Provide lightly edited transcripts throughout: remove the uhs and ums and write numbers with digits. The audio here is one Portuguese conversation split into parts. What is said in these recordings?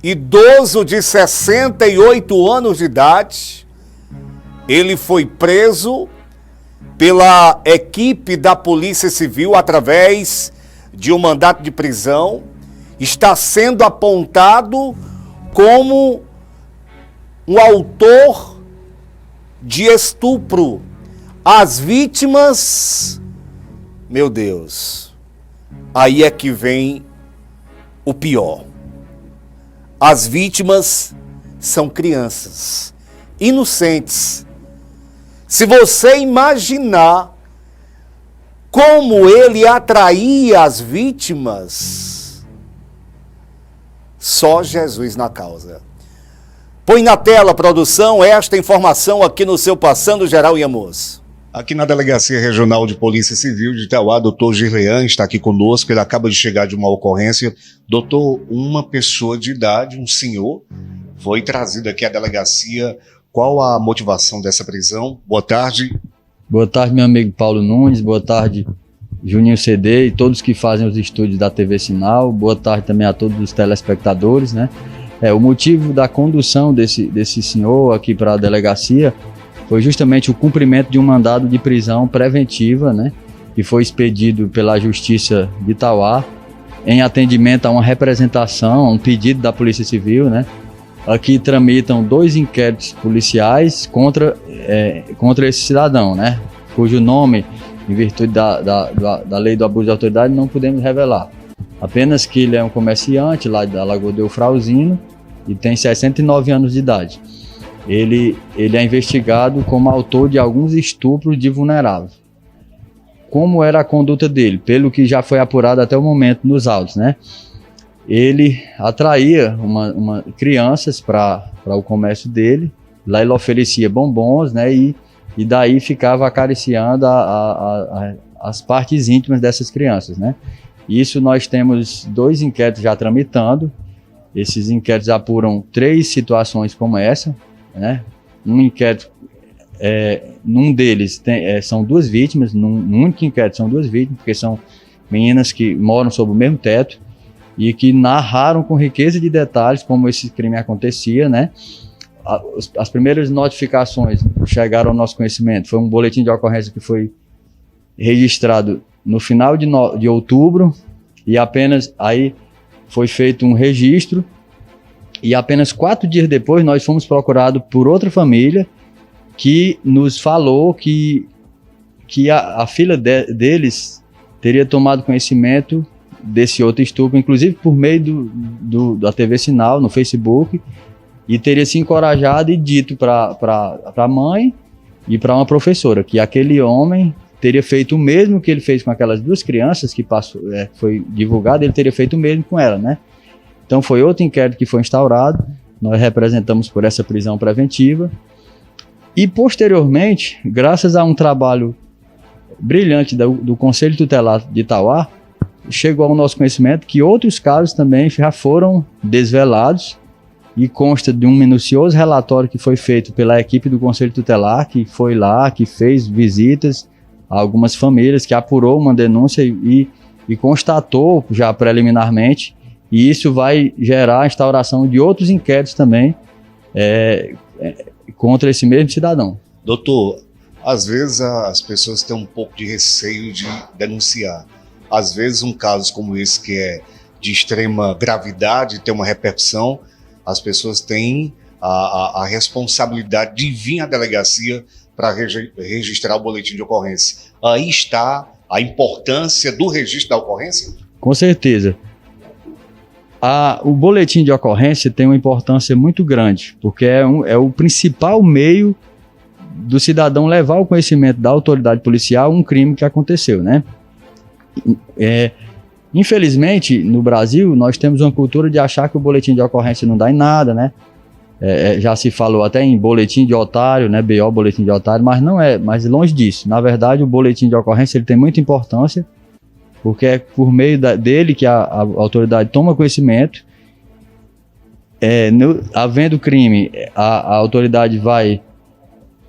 idoso de 68 anos de idade. Ele foi preso pela equipe da Polícia Civil através de um mandato de prisão. Está sendo apontado como um autor de estupro. As vítimas, meu Deus, aí é que vem o pior. As vítimas são crianças, inocentes. Se você imaginar como ele atraía as vítimas, só Jesus na causa. Põe na tela, produção, esta informação aqui no seu Passando Geral Iamus. Aqui na Delegacia Regional de Polícia Civil de Itauá, doutor Girlean está aqui conosco, ele acaba de chegar de uma ocorrência. Doutor, uma pessoa de idade, um senhor, foi trazido aqui à delegacia. Qual a motivação dessa prisão? Boa tarde. Boa tarde, meu amigo Paulo Nunes, boa tarde, Juninho CD e todos que fazem os estúdios da TV Sinal. Boa tarde também a todos os telespectadores, né? O motivo da condução desse senhor aqui para a delegacia foi justamente o cumprimento de um mandado de prisão preventiva, né, que foi expedido pela Justiça de Itauá em atendimento a uma representação, a um pedido da Polícia Civil, né. Aqui tramitam 2 inquéritos policiais contra esse cidadão, né, cujo nome, em virtude da lei do abuso de autoridade, não podemos revelar. Apenas que ele é um comerciante lá da Lagoa do Eufrauzino e tem 69 anos de idade. Ele é investigado como autor de alguns estupros de vulnerável. Como era a conduta dele? Pelo que já foi apurado até o momento nos autos, né? Ele atraía crianças para o comércio dele. Lá ele oferecia bombons, né? E daí ficava acariciando as partes íntimas dessas crianças, né? Isso nós temos 2 inquéritos já tramitando. Esses inquéritos apuram 3 situações como essa, né? Um inquérito, num deles são 2 vítimas, num único inquérito são 2 vítimas, porque são meninas que moram sob o mesmo teto e que narraram com riqueza de detalhes como esse crime acontecia, né? As primeiras notificações chegaram ao nosso conhecimento, foi um boletim de ocorrência que foi registrado no final de outubro e apenas aí foi feito um registro e apenas 4 dias depois nós fomos procurados por outra família que nos falou que a filha deles teria tomado conhecimento desse outro estupro, inclusive por meio da TV Sinal, no Facebook, e teria se encorajado e dito para a mãe e para uma professora que aquele homem teria feito o mesmo que ele fez com aquelas 2 crianças que foi divulgado, ele teria feito o mesmo com ela, né? Então foi outro inquérito que foi instaurado, nós representamos por essa prisão preventiva e posteriormente, graças a um trabalho brilhante do Conselho Tutelar de Itauá, chegou ao nosso conhecimento que outros casos também já foram desvelados e consta de um minucioso relatório que foi feito pela equipe do Conselho Tutelar, que foi lá, que fez visitas a algumas famílias, que apurou uma denúncia e constatou já preliminarmente, e isso vai gerar a instauração de outros inquéritos também contra esse mesmo cidadão. Doutor, às vezes as pessoas têm um pouco de receio de denunciar. Às vezes um caso como esse, que é de extrema gravidade, tem uma repercussão, as pessoas têm a responsabilidade de vir à delegacia para registrar o boletim de ocorrência. Aí está a importância do registro da ocorrência? Com certeza. O boletim de ocorrência tem uma importância muito grande, porque é o principal meio do cidadão levar ao conhecimento da autoridade policial um crime que aconteceu, né? Infelizmente, no Brasil, nós temos uma cultura de achar que o boletim de ocorrência não dá em nada, né? Já se falou até em boletim de otário, né? BO, boletim de otário, mas não é, mas longe disso. Na verdade, o boletim de ocorrência ele tem muita importância, porque é por meio dele que a autoridade toma conhecimento. Havendo crime, a autoridade vai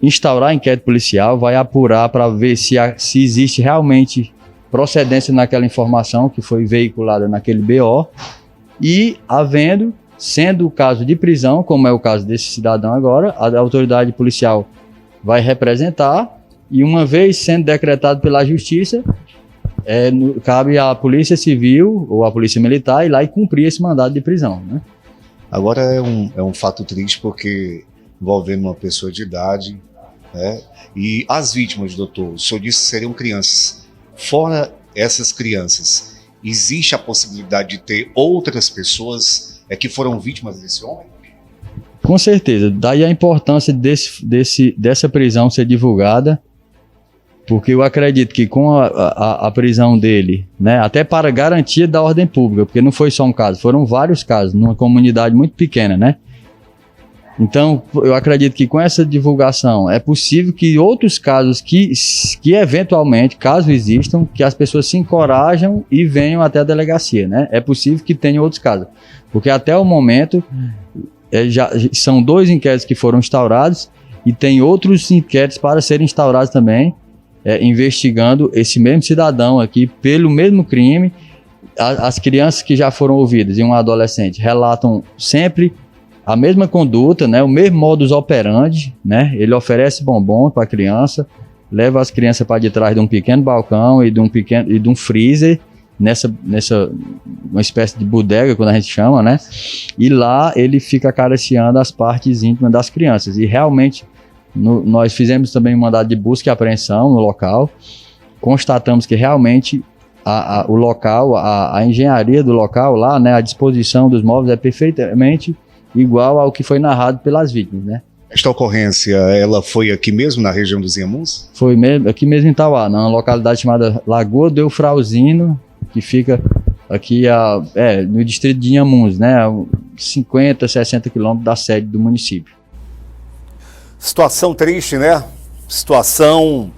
instaurar inquérito policial, vai apurar para ver se existe realmente procedência naquela informação que foi veiculada naquele BO, e havendo, Sendo o caso de prisão, como é o caso desse cidadão agora, a autoridade policial vai representar e, uma vez sendo decretado pela justiça, cabe à polícia civil ou à polícia militar ir lá e cumprir esse mandado de prisão, né? Agora é um fato triste porque envolvendo uma pessoa de idade, né? E as vítimas, doutor, o senhor disse que seriam crianças. Fora essas crianças, existe a possibilidade de ter outras pessoas que foram vítimas desse homem? Com certeza. Daí a importância dessa prisão ser divulgada, porque eu acredito que com a prisão dele, né, até para garantia da ordem pública, porque não foi só um caso, foram vários casos, numa comunidade muito pequena, né? Então, eu acredito que com essa divulgação é possível que outros casos que eventualmente, caso existam, que as pessoas se encorajam e venham até a delegacia, né? É possível que tenha outros casos, porque até o momento já são 2 inquéritos que foram instaurados e tem outros inquéritos para serem instaurados também, investigando esse mesmo cidadão aqui pelo mesmo crime. As crianças que já foram ouvidas e um adolescente relatam sempre a mesma conduta, né, o mesmo modus operandi, né? Ele oferece bombom para a criança, leva as crianças para de trás de um pequeno balcão e de um freezer, nessa uma espécie de bodega, quando a gente chama, né? E lá ele fica acariciando as partes íntimas das crianças. E realmente nós fizemos também um mandado de busca e apreensão no local, constatamos que realmente o local, a engenharia do local lá, né, a disposição dos móveis é perfeitamente igual ao que foi narrado pelas vítimas, né? Esta ocorrência, ela foi aqui mesmo na região dos Inhamuns? Foi mesmo, aqui mesmo em Tauá, numa localidade chamada Lagoa do Eufrauzino, que fica aqui no distrito de Inhamuns, né? 50, 60 quilômetros da sede do município. Situação triste, né? Situação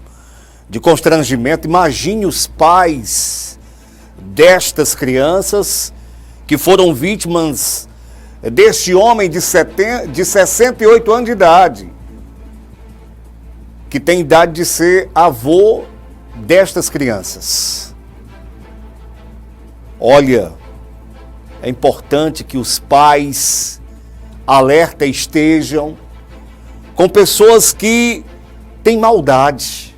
de constrangimento. Imagine os pais destas crianças que foram vítimas deste homem de 68 anos de idade, que tem idade de ser avô destas crianças. Olha, é importante que os pais alerta estejam com pessoas que têm maldade,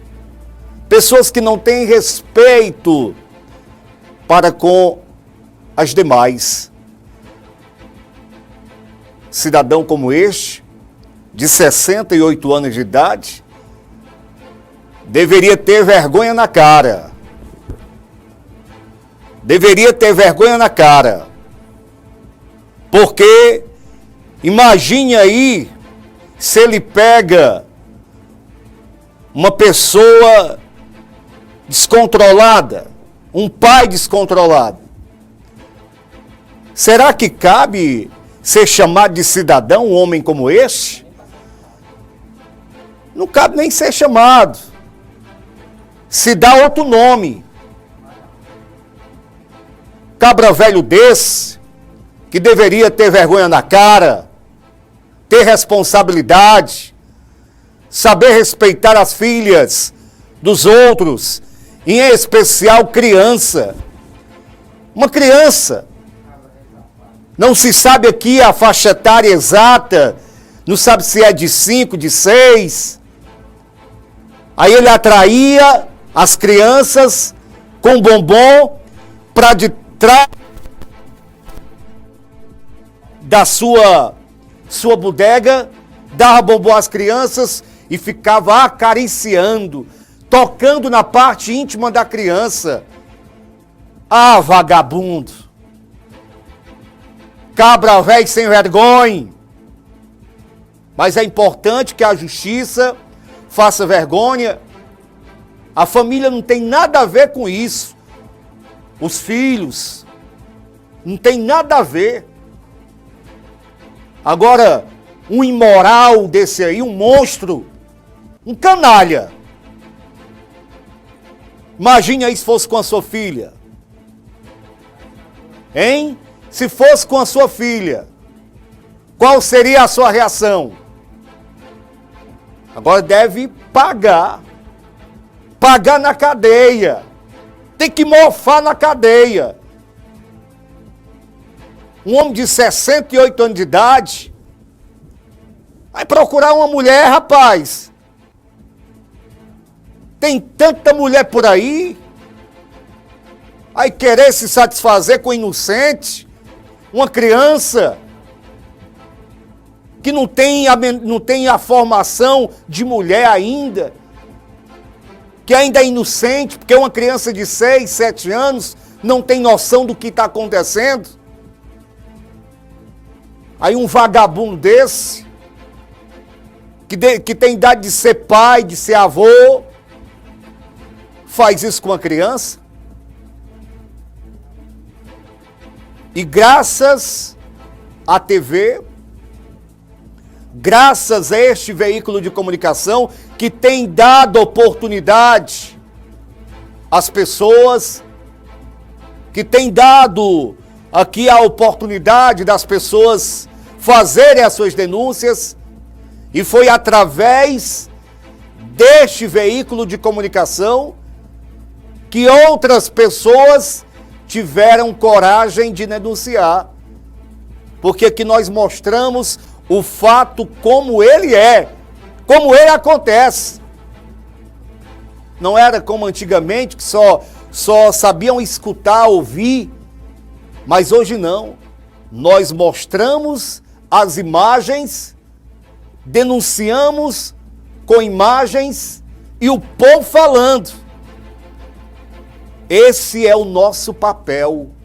pessoas que não têm respeito para com as demais. Cidadão como este, de 68 anos de idade, deveria ter vergonha na cara. Deveria ter vergonha na cara. Porque, imagine aí, se ele pega uma pessoa descontrolada, um pai descontrolado. Será que cabe ser chamado de cidadão um homem como esse? Não cabe nem ser chamado. Se dá outro nome. Cabra velho desse, que deveria ter vergonha na cara, ter responsabilidade, saber respeitar as filhas dos outros, em especial criança. Uma criança. Não se sabe aqui a faixa etária exata, não sabe se é de 5, de 6. Aí ele atraía as crianças com bombom para de trás da sua bodega, dava bombom às crianças e ficava acariciando, tocando na parte íntima da criança. Ah, vagabundo! Cabra velho sem vergonha. Mas é importante que a justiça faça vergonha. A família não tem nada a ver com isso. Os filhos não tem nada a ver. Agora, um imoral desse aí, um monstro, um canalha. Imagine aí se fosse com a sua filha. Hein? Se fosse com a sua filha, qual seria a sua reação? Agora deve pagar. Pagar na cadeia. Tem que mofar na cadeia. um homem de 68 anos de idade, vai procurar uma mulher, rapaz. Tem tanta mulher por aí. Aí querer se satisfazer com o inocente, uma criança que não tem a formação de mulher ainda, que ainda é inocente, porque uma criança de 6, 7 anos não tem noção do que está acontecendo. Aí um vagabundo desse, que tem idade de ser pai, de ser avô, faz isso com a criança. E graças à TV, graças a este veículo de comunicação que tem dado oportunidade às pessoas, que tem dado aqui a oportunidade das pessoas fazerem as suas denúncias, e foi através deste veículo de comunicação que outras pessoas tiveram coragem de denunciar, porque aqui nós mostramos o fato como ele é, como ele acontece. Não era como antigamente, que só sabiam escutar, ouvir, mas hoje não. Nós mostramos as imagens, denunciamos com imagens e o povo falando. Esse é o nosso papel.